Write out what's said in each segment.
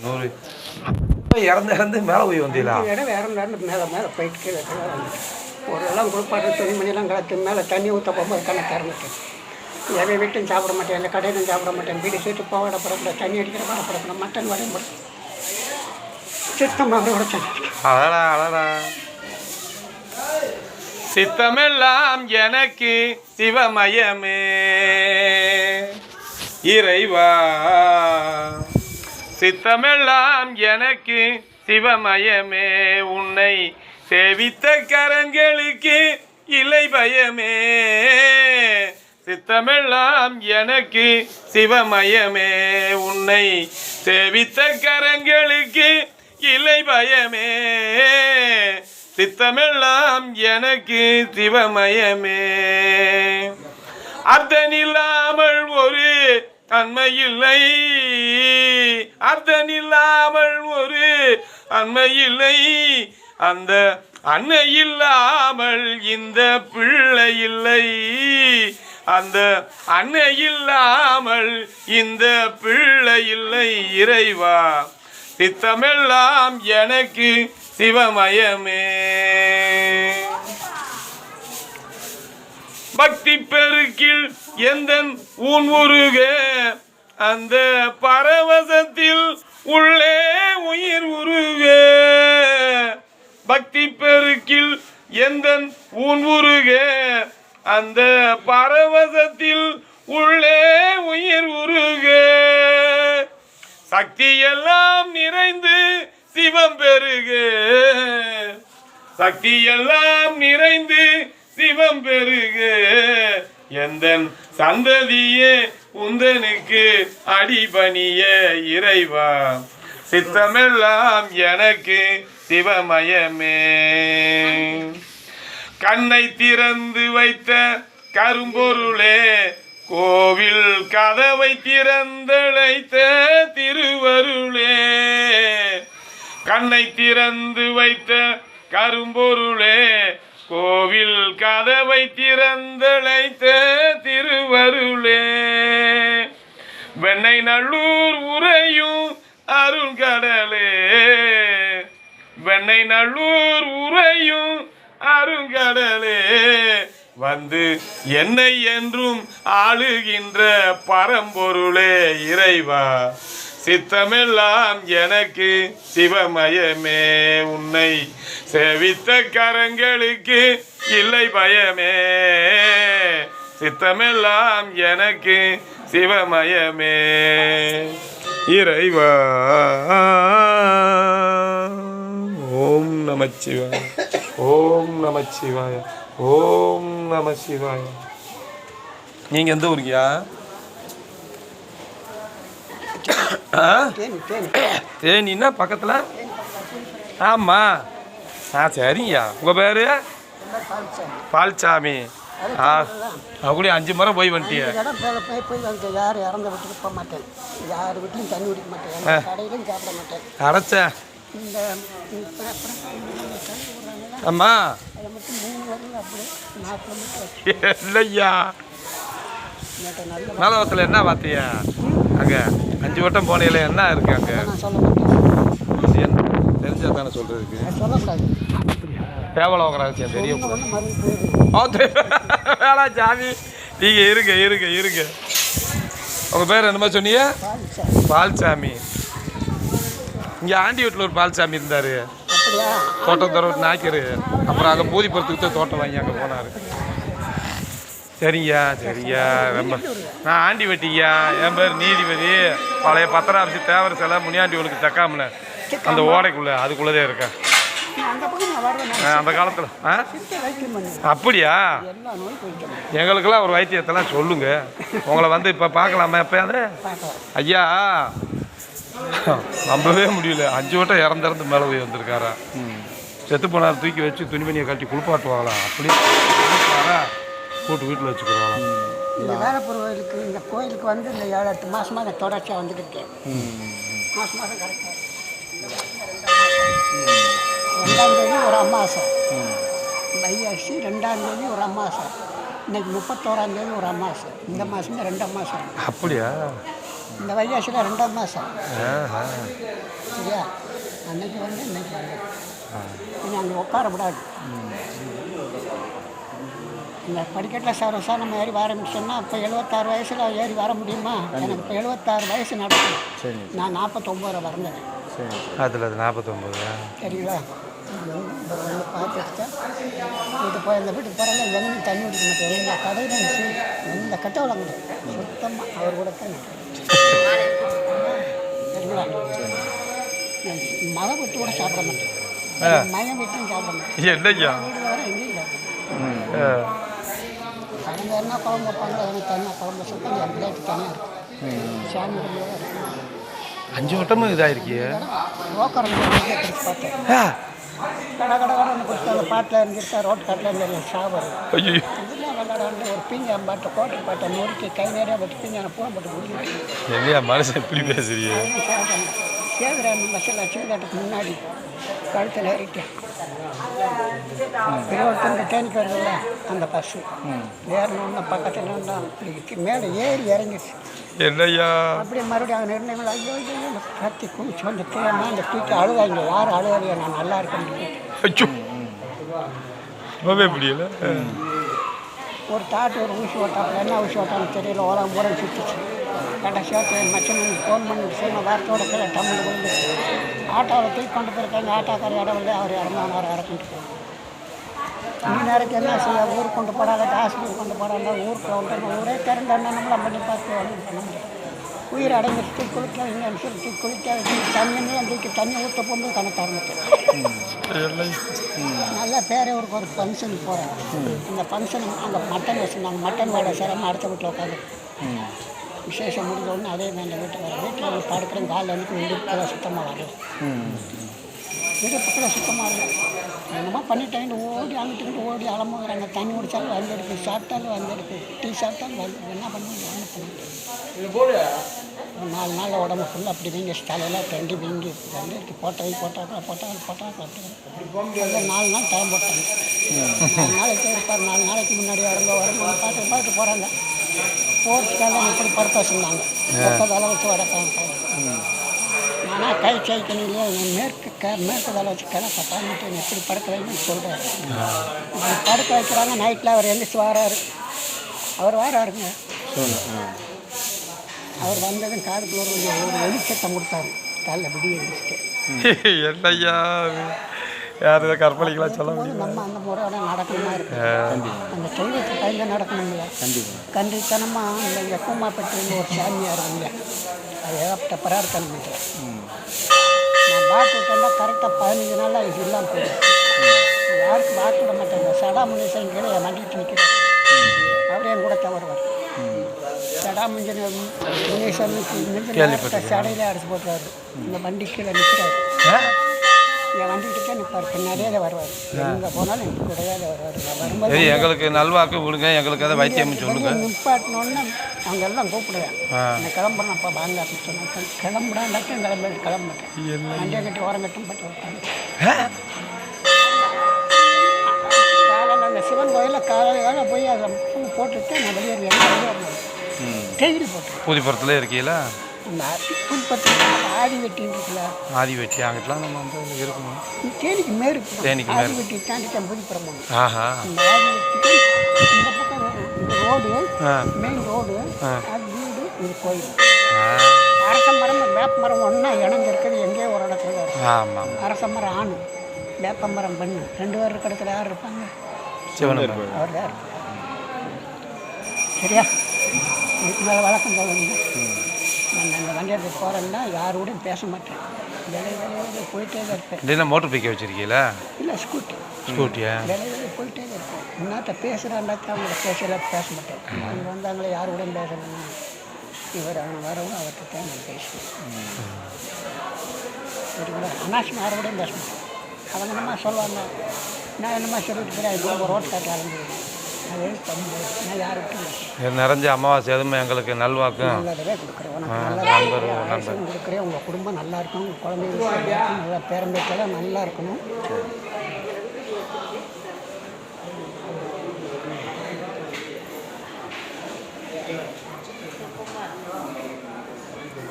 100 இறந்து மேலே போய் வந்தீங்களா? இடம் வேற மேலே போயிட்டு கீழே ஒரு எல்லாம் குளிப்பாட்டு துணிமணிலாம் கலத்து மேலே தண்ணி ஊற்ற போகும்போது கணக்கு இறந்துட்டு எதை வீட்டும் சாப்பிட மாட்டேன், எந்த கடையிலும் சாப்பிட மாட்டேன், வீடு சீட்டு போவாட படக்கூட தண்ணி அடிக்கிற பாட படக்கூட மட்டன் வரையும் படம் சித்தமாக கூட அழடா அழடா. சித்தமெல்லாம் எனக்கு சிவமயமே இறைவா, சித்தமெல்லாம் எனக்கு சிவமயமே, உன்னை சேவித்த கரங்களுக்கு இல்லை பயமே. சித்தமெல்லாம் எனக்கு சிவமயமே, உன்னை சேவித்த கரங்களுக்கு இல்லை பயமே. சித்தமெல்லாம் எனக்கு சிவமயமே. அர்த்தனில்லாமல் ஒரு அன்மையில்லை, அர்த்தனில்லாமல் ஒரு அன்மையில்லை, அந்த அன்னை இல்லாமல் இந்த பிள்ளை இல்லை, அந்த அன்னை இல்லாமல் இந்த பிள்ளை இல்லை. இறைவா, சித்தமெல்லாம் எனக்கு சிவமயமே. பக்தி பெருக்கில் எந்தன் ஊன் உருக, அந்த பரவசத்தில் உள்ளே உயிர் உருக. பக்தி பெருக்கில் எந்தன் ஊன் உருக, அந்த பரவசத்தில் உள்ளே உயிர் உருக. சக்தி எல்லாம் நிறைந்து சிவம் பெருக, சக்தி எல்லாம் நிறைந்து சிவம் பெருக. எந்தன் சந்ததியே உந்தனுக்கு அடிபணிய இறைவா, சித்தமெல்லாம் எனக்கு சிவமயமே. கண்ணை திறந்து வைத்த கரும்பொருளே, கோவில் கதவை திறந்தழைத்த திருவருளே. கண்ணை திறந்து வைத்த கரும்பொருளே, கோவில் கதவை திறந்தழைத்த திருவருளே. வெண்ணை நல்லூர் உறையும் அருங்கடலே, வெண்ணை நல்லூர் உறையும் அருங்கடலே. வந்து என்னை என்றும் ஆளுகின்ற பரம்பொருளே இறைவா, சித்தமெல்லாம் எனக்கு சிவமயமே. உன்னை சேவித்த கரங்களுக்கு இல்லை பயமே. சித்தமெல்லாம் எனக்கு சிவமயமே இறைவா. ஓம் நமச்சிவாய, ஓம் நமச்சிவாய, ஓம் நமசிவாய. நீங்க எந்த ஊருக்கியா? தேனின்னா பக்கத்தில்? ஆமாம். சரிங்கய்யா. உங்கள் பேர்? பால்சாமி. அப்படியே 5 முறை போய் வந்துட்டிய. யார் இறந்த வீட்டுக்கு போக மாட்டேன், யார் வீட்லையும் தண்ணி குடிக்க மாட்டேன், கடையிலும் சாப்பிட மாட்டேன். அரைச்சேன். அம்மா இல்லையா, மேலவத்தில் என்ன பார்த்தியா? அங்கே 5 வட்டம் போனையில் என்ன இருக்கு? அங்கே தெரிஞ்சா தானே சொல்றதுக்கு. தேவலோக ரகசியம் தெரியும். வேளா சாமி, நீங்க இருங்க இருங்க இருங்க. உங்க பேர் என்னமா சொன்னீங்க? பால்சாமி. இங்கே ஆண்டி வீட்டில் ஒரு பால்சாமி இருந்தார், தோட்டம் தர நாய்க்கரு. அப்புறம் அங்கே பூதிப்புறத்துக்கு தோட்டம் வாங்கி அங்கே போனார். சரிங்கய்யா சரிங்கய்யா. ரொம்ப நான் ஆண்டி வெட்டிங்கய்யா. என் பேர் நீதிபதி. பழைய பத்திராபிச்சு தேவர் சிலை முனியாண்டிகளுக்கு தக்காமல அந்த ஓடைக்குள்ளே அதுக்குள்ளதே இருக்கேன். அந்த காலத்தில் அப்படியா? எங்களுக்கெல்லாம் ஒரு வைத்தியத்தெல்லாம் சொல்லுங்க. உங்களை வந்து இப்போ பார்க்கலாமா? எப்போ அது ஐயா நம்பவே முடியல. 5 வட்டம் இறந்து மேலே போய் வந்திருக்காரா. செத்து போனார், தூக்கி வச்சு துணிமணியை கட்டி குளிப்பாட்டுவாங்களாம். அப்படியே போட்டு வீட்டில் வச்சுக்கிறாங்களாம். இந்த வேலைப்பூர் கோயிலுக்கு, இந்த கோயிலுக்கு வந்து இந்த 7-8 மாதமாக தொடர்ச்சியாக வந்துருக்கேன். மாதம் கரெக்டாக 2ஆம் தேதி ஒரு அமாவாசை, வைகாசி 2ஆம் தேதி ஒரு அமாவாசை, இன்னைக்கு 31ஆம் தேதி ஒரு அமாவாசை. இந்த மாதம் 2 அமாவாசை. அப்படியா? இந்த வைகாசியில் 2ஆம் மாதம். சரியா? அன்னைக்கு வந்து இன்னைக்கு வந்து நீ அங்கே உட்காரக்கூடாது. இந்த படிக்கட்டில் சார் நம்ம ஏறி வர ஆரம்பிச்சோம்னா இப்போ 76 வயசில் ஏறி வர முடியுமா? எனக்கு இப்போ 76 வயசு நடக்கும். சரி. நான் 49 வளர்ந்தேன். சரி. அதில் அது 49. சரிங்களா? வந்து பார்த்துட்டு வீட்டு போய் இந்த வீட்டுக்கு போகிறாங்க. எங்கேயும் தண்ணி குடிக்க மாட்டேன். இந்த கடையில் இருந்துச்சு இந்த கட்டை வளர்ந்து சுத்தமாக அவர் கூட தான் சரிங்களா? மழை விட்டு கூட சாப்பிட மாட்டேன். மயம் விட்டும் சாப்பிட மாட்டேன். என்னையா வீடு வர எங்கேயும் சாப்பிட அவங்க என்ன குழம்பு வைப்பாங்க, எனக்கு தனியாக குழம்பு சுத்தம் என் பிள்ளைக்கு தனியாக இருக்கும். சாமி இருக்கும். 5 வட்டமும் இதாயிருக்கிய ரோக்கரை பிடிச்சி பார்த்தேன். கடை கொடுத்து அந்த பாட்டில் இருந்துருக்கா ரோட்டு காட்டில் இருந்து சாப்பிடும். ஐயோ இதெல்லாம் விளையாடாண்டு ஒரு பிஞ்சான் பாட்டை கோட்டை பாட்டை நொறுக்கி கை நிறையா போட்டு பிஞ்சான பூனை போட்டு குடிக்கிட்டு என்னையா மனுஷன் இப்படி பேசுறிய? சேதுரான் பஸ்ஸில் சிவகாட்டுக்கு முன்னாடி கழுத்தில் ஏறிட்டேன். இருபத்தொன்று தேனிக்கு வருதுல்ல அந்த பஸ்ஸு ஏறணுன்னா பக்கத்தில் இப்படி மேலே ஏறி இறங்கிடுச்சு. என்னையா அப்படியே மறுபடியும் அங்கே நிர்ணயம் ஐயோ ஐயோ கத்தி குளிச்சு வந்து தேமா அந்த தூக்கி அழுவாங்க. யாரும் அழுவாதியா, நான் நல்லா இருக்கேன். முடியல. ஒரு தாட்டு ஒரு ஊசி ஓட்டாப்புல என்ன ஊசி ஓட்டான்னு தெரியல. ஓலாம் பூரா சுட்டுச்சு. கடைசியாக மச்சன் ஃபோன் பண்ணி செய்யணும் வார்த்தையோட கீழே டம்மில் விழுந்து ஆட்டோவில் தூக்கி கொண்டு போயிருக்காங்க. ஆட்டோக்கார இடம் வந்து அவர் இறந்தார் இறக்கிட்டு இன்னி நேரத்துக்கு என்ன செய்ய ஊருக்கு கொண்டு போகிறாங்க, ஹாஸ்பிட்டல் கொண்டு போகிறாங்க. ஊருக்கு வந்து ஊரே திறந்த நம்மளாம் பண்ணி பார்த்து ஒன்றும் பண்ண முடியாது. உயிர் அடைஞ்சிட்டு குளிக்க இங்கே சொல்லி குளிக்க தண்ணியுமே அதுக்கு தண்ணி ஊற்ற போகும்போது கணக்கு ஆரம்பிச்சேன். நல்லா பேரையூருக்கு ஒரு ஃபங்க்ஷனுக்கு போகிறேன். அந்த ஃபங்க்ஷன் அங்கே மட்டன் வச்சுருந்தாங்க. மட்டன் வாடகை சேராமல் அடுத்த வீட்டில் உட்காந்து விசேஷம் முடிஞ்சோடனே அதே மாதிரி அந்த வீட்டில் வர வீட்டில் படுக்கிறேன். காலில் வந்து இடுப்புக்கெல்லாம் சுத்தமாக வரல. இடுப்புக்கெல்லாம் சுத்தமாக வரல. என்னமோ பண்ணிட்டேன். ஓடி அங்கிட்டு ஓடி அலம்புகிறாங்க. தண்ணி குடித்தாலும் வந்துடுது, சாப்பிட்டாலும் வந்துடுது, டீ சாப்பிட்டாலும் வந்து என்ன பண்ணுவாங்க ஒன்றும் பண்ணிட்டு ஒரு 4 நாள் உடம்பு ஃபுல்லாக அப்படி வீங்கி தலையெல்லாம் ரெண்டு வீங்கி வந்துருக்கு. போட்டாங்க அந்த 4 நாள் டைம் போட்டாங்க. 4 நாளைக்கு இருப்பார். 4 நாளைக்கு முன்னாடி வரும்போது பார்த்து போகிறாங்க. போகிறதுக்காக இப்படி படுக்க வச்சுருந்தாங்க. 30 தலை வச்சு வடக்காங்க. ஆனால் கை சைக்கணிலே மேற்கு தலை வச்சு கிடக்க பண்ணிட்டு எப்படி படுக்க வைக்கணும்னு சொல்கிறாரு. படுக்க வைக்கிறாங்க. நைட்டில் அவர் எழுந்திரிச்சு வராரு. அவர் வராருங்க. அவர் வந்ததும் காதுக்குள்ள ஒரு வெளிச்சத்தம் கொடுத்தாரு. காலைல விடிய எழுந்திரிச்சிட்டு என்னையா யார் கற்பழிக்கலாம் சொல்ல முடியும். நம்ம அந்த முறையோட நடக்கணுமா இருக்கு. அந்த தெய்வத்துக்கு கையில் நடக்கணும் இல்லையா? கண்டித்தனமாக இந்த எப்பமாப்பட்டு ஒரு சாமியார் இல்லை. அது ஏகப்பட்ட பரார்த்தனம் இல்லை. நான் பாட்டு விட்டேன்னா கரெக்டாக 15 நாளில் இது இல்லாமல் போயிடும். யாருக்கு பாட்டு விட மாட்டேங்க. சடாமுனீசன் கீழே என் வண்டிட்டு நிற்கிறேன். அவரே என் கூட தவறுவார். சடாமுஞ்சன் முனீசனுக்கு சடையிலே அடிச்சு போட்டுருவார். இந்த வண்டி கீழே நிற்கிறார். என் வண்டிக்கிட்டே நிற்பார். பின்னாடியே வருவார். எங்கே போனாலும் எனக்கு கூடவே வருவார். வரும்போது எங்களுக்கு நல்வாக்கு விடுங்க, எங்களுக்கு அதை வைத்தியம் சொல்லுங்க. நிப்பாட்டினோன்னு அவங்க எல்லாம் கூப்பிடுவேன். நான் கிளம்புறேன். அப்போ வாங்க அப்படின்னு சொன்னேன். கிளம்புடாண்டாச்சும் கிளம்பிட்டேன். வண்டியை கட்டி ஓரம் கட்டும் பட்டு உட்காந்து காலையில் அந்த சிவன் கோயிலில் காலையில் போய் அதில் பூ போட்டுட்டு நான் வெளியே வரணும். டெய்லி போட்டு புதுப்புறத்தில் இருக்கீங்களா? இந்த புதுப்பத்து ஆதி வெட்டின்னு இருக்குல்ல, ஆதி வெட்டி அங்கிட்டலாம் நம்ம வந்து இருக்கணும். தேனிக்கு மேற்கு ஆதி வெட்டி தாண்டிட்டேன் புதுப்புறம் போகணும். இந்த ஆதி வெட்டிட்டு இந்த பக்கம் இந்த ரோடு மெயின் ரோடு, அது வீடு, இது கோயில். அரச மரம் வேப்ப மரம் ஒன்றா இணைஞ்சிருக்குது. எங்கேயோ ஒரு இடத்துல இருக்கும். அரச மரம் ஆண், வேப்ப மரம் பெண்ணு, 2 பேர் இருக்க இடத்துல யார் இருப்பாங்க? அவர் தான் இருப்பார். சரியா? இதுக்கு மேலே வழக்கம் போகணுங்க. நான் அந்த வண்டி எடுத்து போகிறேன்னா யாரோடையும் பேச மாட்டேன். வேலையை போயிட்டே தான் இருப்பேன். என்ன மோட்டர் பைக்கை வச்சுருக்கீங்களா? இல்லை, ஸ்கூட்டியா? வேலையை போயிட்டே தான் இருப்பேன். இன்னத்த பேசுகிறாண்டாச்சும் அவங்கள பேச மாட்டேன். அவங்க வந்தாங்களே யாரோடையும் பேசணும்னா இவர் அவங்க வரவும் அவர்கிட்ட தான் நான் பேசுவேன். சரிங்களா? அனாவசியம் யாரோடையும் பேச மாட்டேன். அவங்க என்னமா சொல்லுவாங்க, நான் என்னமா சொல்லிட்டு இருக்கிறேன். இப்போ ரோட் காட்டில் அலைஞ்சிருக்கேன். அது நான் யாருக்கும் நிறைஞ்ச அமாவாசை எதுவுமே எங்களுக்கு நல்வாக்கும் நல்லதவே கொடுக்குறேன். நண்பர் கொடுக்குறேன். உங்கள் குடும்பம் நல்லா இருக்கணும். உங்கள் குழந்தைங்களுக்கு நல்லா பேரம்பேட்டெல்லாம் நல்லா இருக்கணும்.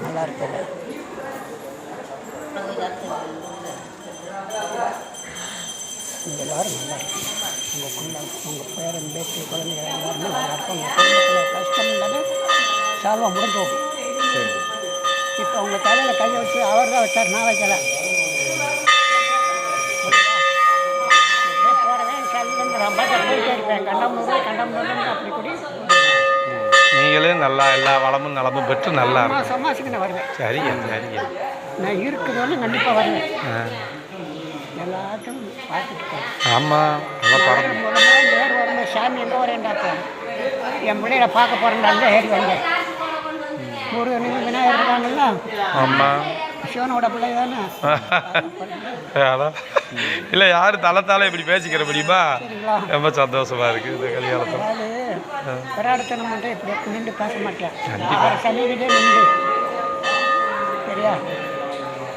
நல்லா இருப்பேன். நீங்கள் எல்லோரும் நல்லா இருக்கும். உங்கள் குடும்பம், உங்கள் பேரன் பேத்தி குழந்தைகள் எல்லாருமே நல்லா இருக்கும். உங்கள் குடும்பத்தில் கஷ்டம் இல்லாத சால்வா முடிஞ்சு போகும். சரி. இப்போ உங்கள் தலையில் கையை வச்சு அவர் தான் வச்சார், நான் வைக்கல. போகிறவன் சல்லுன்னு ரம்பாட்டை போயிட்டே இருப்பேன். கண்டம்னூர் அப்படி கூடி நீங்களே நல்லா எல்லா வளமும் நலமும் பெற்று நல்லா இருக்கும். மாதம் மாதத்துக்கு நான் வருவேன். சரிங்க சரிங்க. நான் இருக்குதுன்னு கண்டிப்பாக வருவேன். எல்லாத்தையும் பார்த்துட்டு போகிறேன். ஆமாம், நல்லா படம். முதல்ல ஏறி வரணும். சாமி எங்கே வரேன்டாப்பா, என் பிள்ளைகளை பார்க்க போகிறேன்டாங்க ஏறி வந்தேன். முருகனுக்கு விநாயகர் இருக்காங்கல்ல, ஆமாம், சிவனோட பிள்ளை தானே. அதான் இல்லை, யார் தலை இப்படி பேசிக்கிற முடியுமா? சரிங்களா? ரொம்ப சந்தோஷமா இருக்குது இந்த கல்யாணத்தில். அதாவது விராடத்தனம் மட்டும் இப்படி நின்று பேச மாட்டேன். அவர் சன்னிதிலே நின்று, சரியா,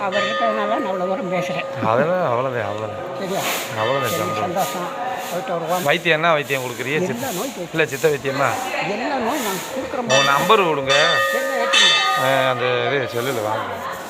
அவர் இருக்கிறதுனால நான் அவ்வளோ தூரம் பேசுகிறேன். அதெல்லாம் அவ்வளோதான் சரியா, அவ்வளோதான். சந்தோஷம். போயிட்டு வருவோம். வைத்தியம் என்ன வைத்தியம் கொடுக்குறிய? எல்லா நோய் இல்லை, சித்த வைத்தியமா? எல்லா நோய் நாங்கள் கொடுக்குறோம். உங்கள் நம்பர் கொடுங்க, சரியா, ஏற்றுங்க. அந்த இது செல்லில் வாங்க.